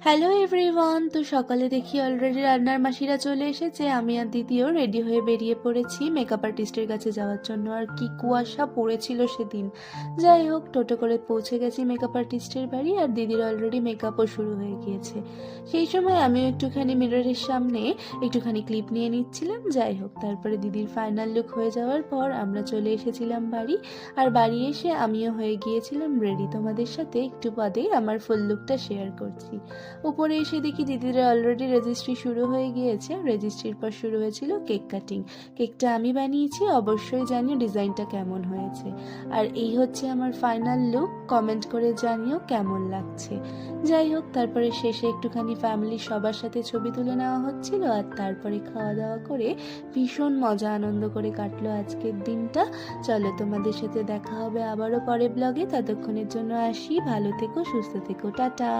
Hello everyone. তো সকালে দেখি অলরেডি রান্নার মাসিরা চলে এসেছে, আমি আর দিদিও রেডি হয়ে বেরিয়ে পড়েছি মেকআপ আর্টিস্টের কাছে যাওয়ার জন্য। আর কি কুয়াশা পড়েছিল সেদিন। যাই হোক, টোটো করে পৌঁছে গেছি মেকআপ আর্টিস্টের বাড়ি, আর দিদির অলরেডি মেকআপও শুরু হয়ে গিয়েছে। সেই সময় আমিও একটুখানি মিররের সামনে একটুখানি ক্লিপ নিয়ে নিচ্ছিলাম। যাই হোক, তারপরে দিদির ফাইনাল লুক হয়ে যাওয়ার পর আমরা চলে এসেছিলাম বাড়ি। আর বাড়ি এসে আমিও হয়ে গিয়েছিলাম রেডি। তোমাদের সাথে একটু বাদেই আমার ফুল লুকটা শেয়ার করছি। উপরে এসে দেখি দিদিরা অলরেডি রেজিস্ট্রি শুরু হয়ে গিয়েছে। রেজিস্ট্রির পর শুরু হয়েছিল কেক কাটিং। কেকটা আমি বানিয়েছি, অবশ্যই জানিও ডিজাইনটা কেমন হয়েছে। আর এই হচ্ছে আমার ফাইনাল লুক, কমেন্ট করে জানিও কেমন লাগছে। যাই হোক, তারপরে শেষে একটুখানি ফ্যামিলির সবার সাথে ছবি তুলে নেওয়া হচ্ছিল, আর তারপরে খাওয়া দাওয়া করে ভীষণ মজা আনন্দ করে কাটলো আজকের দিনটা। চলো, তোমাদের সাথে দেখা হবে আবারও পরে ব্লগে। ততক্ষণের জন্য আসি, ভালো থেকো, সুস্থ থেকো, টাটা।